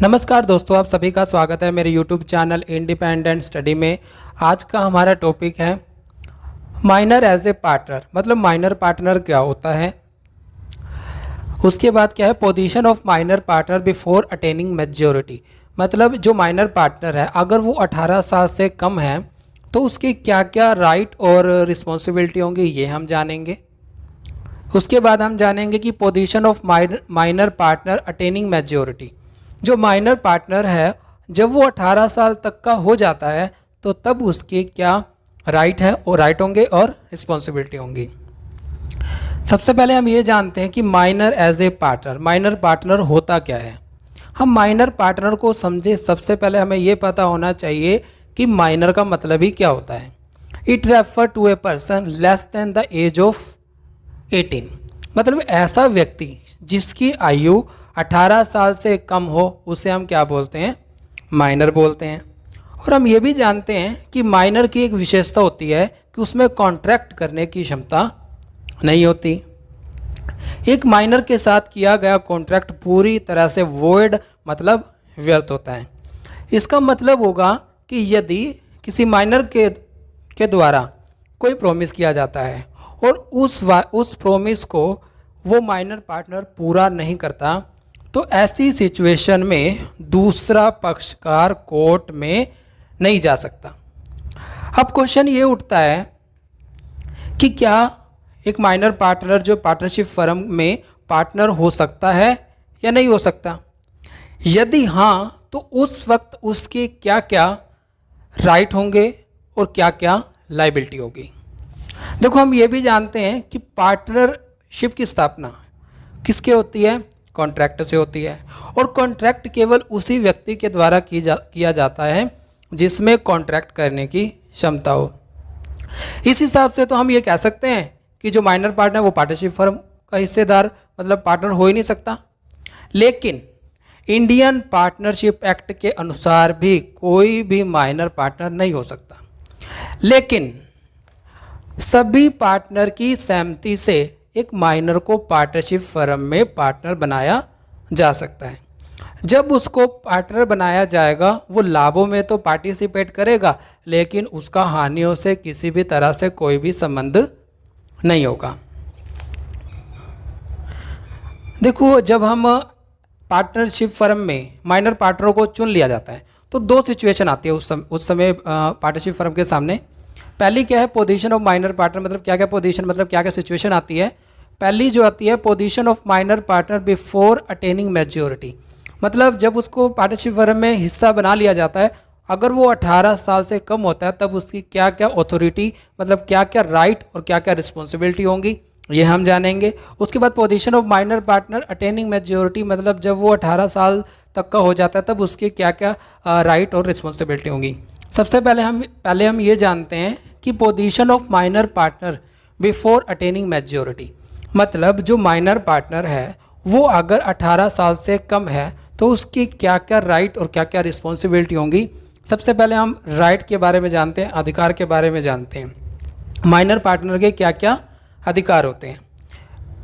नमस्कार दोस्तों, आप सभी का स्वागत है मेरे YouTube चैनल इंडिपेंडेंट स्टडी में। आज का हमारा टॉपिक है माइनर एज ए पार्टनर। मतलब माइनर पार्टनर क्या होता है, उसके बाद क्या है position of minor partner before attaining majority. मतलब जो माइनर पार्टनर है अगर वो 18 साल से कम है तो उसके क्या क्या राइट और रिस्पॉन्सिबिलिटी होंगी, ये हम जानेंगे। उसके बाद हम जानेंगे कि position of minor partner attaining majority. जो माइनर पार्टनर है जब वो 18 साल तक का हो जाता है तो तब उसके क्या राइट है और राइट होंगे और रिस्पॉन्सिबिलिटी होंगी। सबसे पहले हम ये जानते हैं कि minor as a partner, minor partner होता क्या है। हम माइनर पार्टनर को समझे सबसे पहले हमें ये पता होना चाहिए कि माइनर का मतलब ही क्या होता है। It refer to a person less than the age of 18। मतलब ऐसा व्यक्ति जिसकी आयु 18 साल से कम हो उसे हम क्या बोलते हैं, माइनर बोलते हैं। और हम ये भी जानते हैं कि माइनर की एक विशेषता होती है कि उसमें कॉन्ट्रैक्ट करने की क्षमता नहीं होती। एक माइनर के साथ किया गया कॉन्ट्रैक्ट पूरी तरह से वॉइड मतलब व्यर्थ होता है। इसका मतलब होगा कि यदि किसी माइनर के द्वारा कोई प्रॉमिस किया जाता है और उस प्रॉमिस को वो माइनर पार्टनर पूरा नहीं करता तो ऐसी सिचुएशन में दूसरा पक्षकार कोर्ट में नहीं जा सकता। अब क्वेश्चन ये उठता है कि क्या एक माइनर पार्टनर जो पार्टनरशिप फर्म में पार्टनर हो सकता है या नहीं हो सकता। यदि हाँ तो उस वक्त उसके क्या क्या राइट होंगे और क्या क्या लायबिलिटी होगी। देखो हम ये भी जानते हैं कि पार्टनरशिप की स्थापना किसके होती है, कॉन्ट्रैक्ट से होती है। और कॉन्ट्रैक्ट केवल उसी व्यक्ति के द्वारा किया जाता है जिसमें कॉन्ट्रैक्ट करने की क्षमता हो। इस हिसाब से तो हम ये कह सकते हैं कि जो माइनर पार्टनर वो पार्टनरशिप फर्म का हिस्सेदार मतलब पार्टनर हो ही नहीं सकता। लेकिन इंडियन पार्टनरशिप एक्ट के अनुसार भी कोई भी माइनर पार्टनर नहीं हो सकता। लेकिन सभी पार्टनर की सहमति से एक माइनर को पार्टनरशिप फर्म में पार्टनर बनाया जा सकता है। जब उसको पार्टनर बनाया जाएगा वो लाभों में तो पार्टिसिपेट करेगा लेकिन उसका हानियों से किसी भी तरह से कोई भी संबंध नहीं होगा। देखो जब हम पार्टनरशिप फर्म में माइनर पार्टनरों को चुन लिया जाता है तो दो सिचुएशन आती है उस समय पार्टनरशिप फर्म के सामने। पहली क्या है पोजीशन ऑफ माइनर पार्टनर। मतलब क्या क्या पोजीशन मतलब क्या क्या सिचुएशन आती है। पहली जो आती है position of minor partner before attaining maturity. मतलब जब उसको पार्टनरशिप फर्म में हिस्सा बना लिया जाता है अगर वो 18 साल से कम होता है तब उसकी क्या क्या अथॉरिटी मतलब क्या क्या राइट और क्या क्या रिस्पॉन्सिबिलिटी होंगी ये हम जानेंगे। उसके बाद position of minor partner attaining maturity मतलब जब वो 18 साल तक का हो जाता है तब उसके क्या क्या राइट और रिस्पॉन्सिबिलिटी होंगी। सबसे पहले हम ये जानते हैं कि position of minor partner before attaining maturity. मतलब जो माइनर पार्टनर है वो अगर 18 साल से कम है तो उसकी क्या क्या राइट और क्या क्या रिस्पॉन्सिबिलिटी होंगी। सबसे पहले हम राइट के बारे में जानते हैं, अधिकार के बारे में जानते हैं। माइनर पार्टनर के क्या क्या अधिकार होते हैं।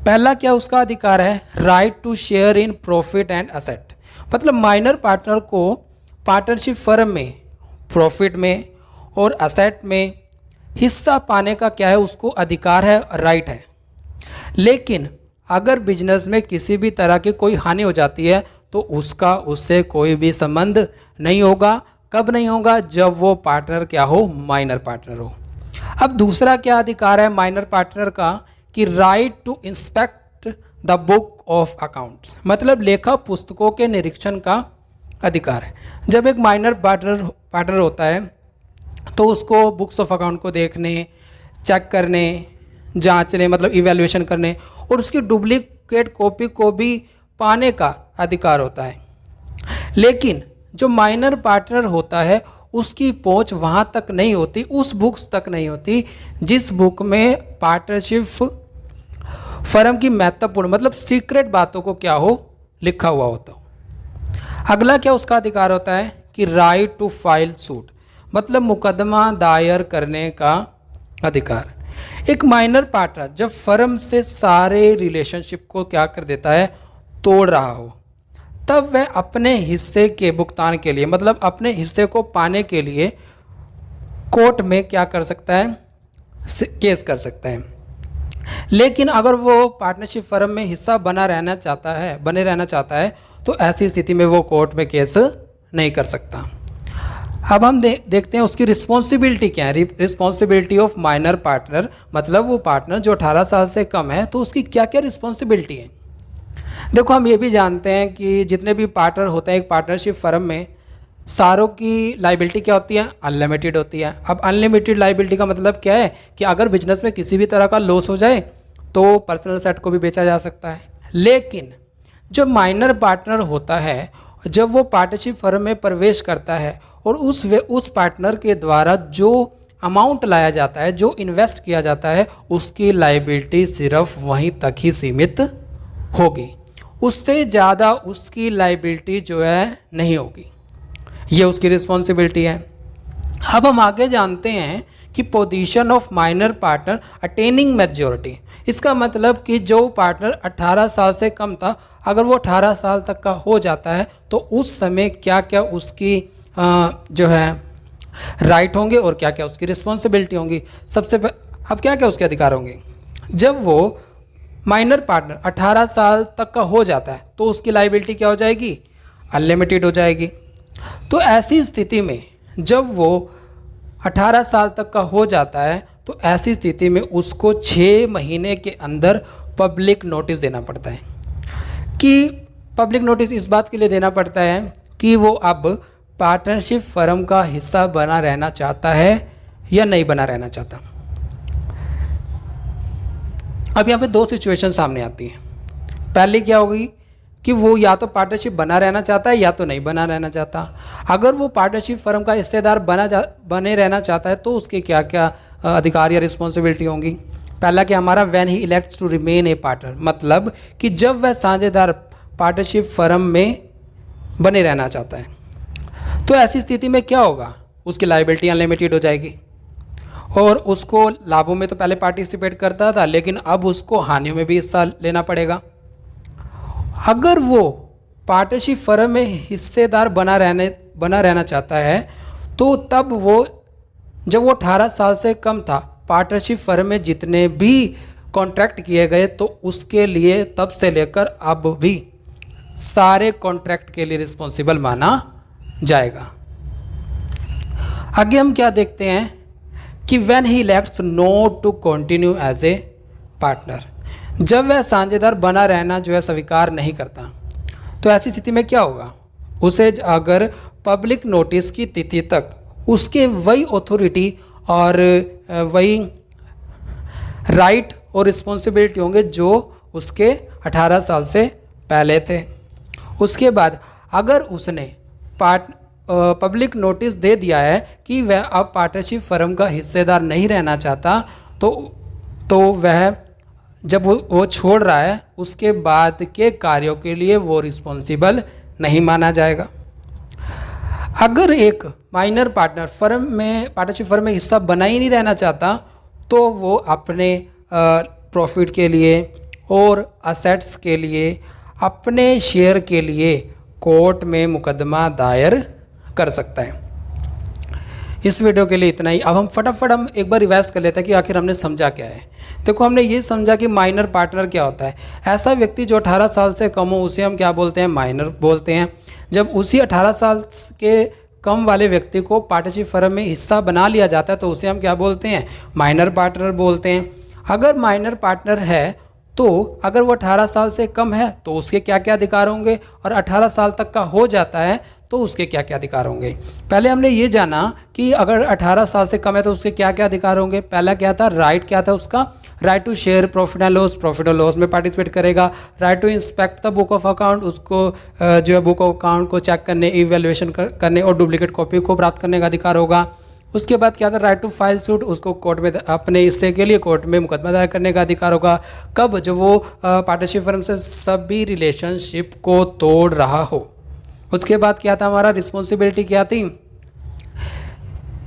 पहला क्या उसका अधिकार है, right to share in profit and asset. मतलब माइनर पार्टनर को पार्टनरशिप फर्म में प्रॉफिट में और असेट में हिस्सा पाने का क्या है उसको अधिकार है, राइट है। लेकिन अगर बिजनेस में किसी भी तरह की कोई हानि हो जाती है तो उसका उससे कोई भी संबंध नहीं होगा। कब नहीं होगा, जब वो पार्टनर क्या हो, माइनर पार्टनर हो। अब दूसरा क्या अधिकार है माइनर पार्टनर का कि right to inspect the book of accounts. मतलब लेखा पुस्तकों के निरीक्षण का अधिकार है। जब एक माइनर पार्टनर होता है तो उसको बुक्स ऑफ अकाउंट को देखने, चेक करने, जांचने मतलब इवैल्यूएशन करने और उसकी डुप्लीकेट कॉपी को भी पाने का अधिकार होता है। लेकिन जो माइनर पार्टनर होता है उसकी पहुंच वहाँ तक नहीं होती, उस बुक्स तक नहीं होती जिस बुक में पार्टनरशिप फर्म की महत्वपूर्ण मतलब सीक्रेट बातों को क्या हो लिखा हुआ होता हो। अगला क्या उसका अधिकार होता है कि राइट टू फाइल सूट। मतलब मुकदमा दायर करने का अधिकार। एक माइनर पार्टनर जब फर्म से सारे रिलेशनशिप को क्या कर देता है, तोड़ रहा हो, तब वह अपने हिस्से के भुगतान के लिए, मतलब अपने हिस्से को पाने के लिए कोर्ट में क्या कर सकता है, केस कर सकता है। लेकिन अगर वो पार्टनरशिप फर्म में हिस्सा बने रहना चाहता है तो ऐसी स्थिति में वो कोर्ट में केस नहीं कर सकता। अब हम देखते हैं उसकी रिस्पॉन्सिबिलिटी क्या है। रिस्पॉन्सिबिलिटी ऑफ माइनर पार्टनर, मतलब वो पार्टनर जो 18 साल से कम है तो उसकी क्या क्या रिस्पॉन्सिबिलिटी है। देखो, हम ये भी जानते हैं कि जितने भी पार्टनर होते हैं एक पार्टनरशिप फर्म में, सारों की लाइबिलिटी क्या होती है, अनलिमिटेड होती है। अब अनलिमिटेड लाइबिलिटी का मतलब क्या है कि अगर बिजनेस में किसी भी तरह का लॉस हो जाए तो पर्सनल सेट को भी बेचा जा सकता है। लेकिन जो माइनर पार्टनर होता है, जब वो पार्टनरशिप फर्म में प्रवेश करता है और उस पार्टनर के द्वारा जो अमाउंट लाया जाता है, जो इन्वेस्ट किया जाता है, उसकी लाइबिलिटी सिर्फ वहीं तक ही सीमित होगी, उससे ज़्यादा उसकी लाइबिलिटी जो है नहीं होगी। ये उसकी रिस्पॉन्सिबिलिटी है। अब हम आगे जानते हैं कि position of minor partner attaining majority. इसका मतलब कि जो पार्टनर 18 साल से कम था, अगर वो 18 साल तक का हो जाता है तो उस समय क्या क्या उसकी जो है राइट होंगे और क्या क्या उसकी रिस्पॉन्सिबिलिटी होंगी। अब क्या क्या उसके अधिकार होंगे। जब वो माइनर पार्टनर 18 साल तक का हो जाता है तो उसकी लाइबिलिटी क्या हो जाएगी, अनलिमिटेड हो जाएगी। तो ऐसी स्थिति में जब वो 18 साल तक का हो जाता है तो ऐसी स्थिति में उसको 6 महीने के अंदर पब्लिक नोटिस देना पड़ता है। कि पब्लिक नोटिस इस बात के लिए देना पड़ता है कि वो अब पार्टनरशिप फर्म का हिस्सा बना रहना चाहता है या नहीं बना रहना चाहता। अब यहाँ पे 2 सिचुएशन सामने आती हैं। पहली क्या होगी कि वो या तो पार्टनरशिप बना रहना चाहता है या तो नहीं बना रहना चाहता। अगर वो पार्टनरशिप फर्म का हिस्सेदार बने रहना चाहता है तो उसके क्या क्या अधिकार या रिस्पॉन्सिबिलिटी होंगी। पहला कि हमारा when he elects to remain a partner, मतलब कि जब वह साझेदार पार्टनरशिप फर्म में बने रहना चाहता है तो ऐसी स्थिति में क्या होगा, उसकी लायबिलिटी अनलिमिटेड हो जाएगी और उसको लाभों में तो पहले पार्टिसिपेट करता था लेकिन अब उसको हानियों में भी हिस्सा लेना पड़ेगा। अगर वो पार्टनरशिप फर्म में हिस्सेदार बना रहना चाहता है तो तब वो जब वो 18 साल से कम था, पार्टनरशिप फर्म में जितने भी कॉन्ट्रैक्ट किए गए तो उसके लिए तब से लेकर अब भी सारे कॉन्ट्रैक्ट के लिए रिस्पॉन्सिबल माना जाएगा। आगे हम क्या देखते हैं कि when he elects not to continue as a partner, जब वह साझेदार बना रहना जो है स्वीकार नहीं करता तो ऐसी स्थिति में क्या होगा, उसे अगर पब्लिक नोटिस की तिथि तक उसके वही अथॉरिटी और वही राइट और रिस्पॉन्सिबिलिटी होंगे जो उसके 18 साल से पहले थे। उसके बाद अगर उसने पब्लिक नोटिस दे दिया है कि वह अब पार्टनरशिप फर्म का हिस्सेदार नहीं रहना चाहता तो वह जब वो छोड़ रहा है उसके बाद के कार्यों के लिए वो रिस्पॉन्सिबल नहीं माना जाएगा। अगर एक माइनर पार्टनरशिप फर्म में हिस्सा बना ही नहीं रहना चाहता तो वो अपने प्रॉफिट के लिए और असेट्स के लिए, अपने शेयर के लिए कोर्ट में मुकदमा दायर कर सकता है। इस वीडियो के लिए इतना ही। अब हम फटाफट एक बार रिवाइज कर लेते हैं कि आखिर हमने समझा क्या है। देखो, हमने ये समझा कि माइनर पार्टनर क्या होता है। ऐसा व्यक्ति जो 18 साल से कम हो उसे हम क्या बोलते हैं, माइनर बोलते हैं। जब उसी 18 साल के कम वाले व्यक्ति को पार्टनरशिप फर्म में हिस्सा बना लिया जाता है तो उसे हम क्या बोलते हैं, माइनर पार्टनर बोलते हैं। अगर माइनर पार्टनर है तो अगर वो 18 साल से कम है तो उसके क्या क्या अधिकार होंगे और 18 साल तक का हो जाता है तो उसके क्या क्या अधिकार होंगे। पहले हमने ये जाना कि अगर 18 साल से कम है तो उसके क्या क्या अधिकार होंगे। पहला क्या था, राइट क्या था उसका, right to share profit and loss में पार्टिसिपेट करेगा। Right to inspect the book of account, उसको जो है बुक ऑफ अकाउंट को चेक करने, इवैल्यूएशन करने और डुप्लीकेट कॉपी को प्राप्त करने का अधिकार होगा। उसके बाद क्या था, राइट टू फाइल सूट, उसको कोर्ट में अपने हिस्से के लिए कोर्ट में मुकदमा दायर करने का अधिकार होगा। कब, जब वो पार्टनरशिप फर्म से सभी रिलेशनशिप को तोड़ रहा हो। उसके बाद क्या था हमारा, रिस्पॉन्सिबिलिटी क्या थी,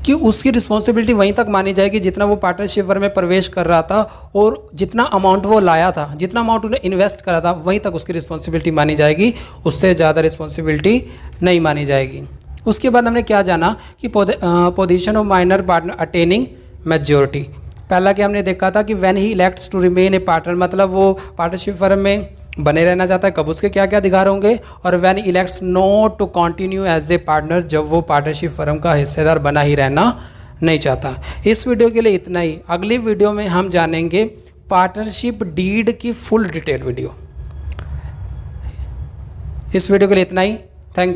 कि उसकी रिस्पॉन्सिबिलिटी वहीं तक मानी जाएगी जितना वो पार्टनरशिप फर्म में प्रवेश कर रहा था, और जितना अमाउंट वो लाया था, जितना अमाउंट उन्हें इन्वेस्ट करा था, वहीं तक उसकी रिस्पॉन्सिबिलिटी मानी जाएगी, उससे ज़्यादा रिस्पॉन्सिबिलिटी नहीं मानी जाएगी। उसके बाद हमने क्या जाना कि position of minor partner attaining majority. पहला कि हमने देखा था कि when he elects to remain a partner, मतलब वो पार्टनरशिप फर्म में बने रहना चाहता है, कब उसके क्या क्या अधिकार होंगे, और when elects not to continue as a partner, जब वो पार्टनरशिप फर्म का हिस्सेदार बना ही रहना नहीं चाहता। इस वीडियो के लिए इतना ही। अगली वीडियो में हम जानेंगे पार्टनरशिप डीड की फुल डिटेल वीडियो। इस वीडियो के लिए इतना ही।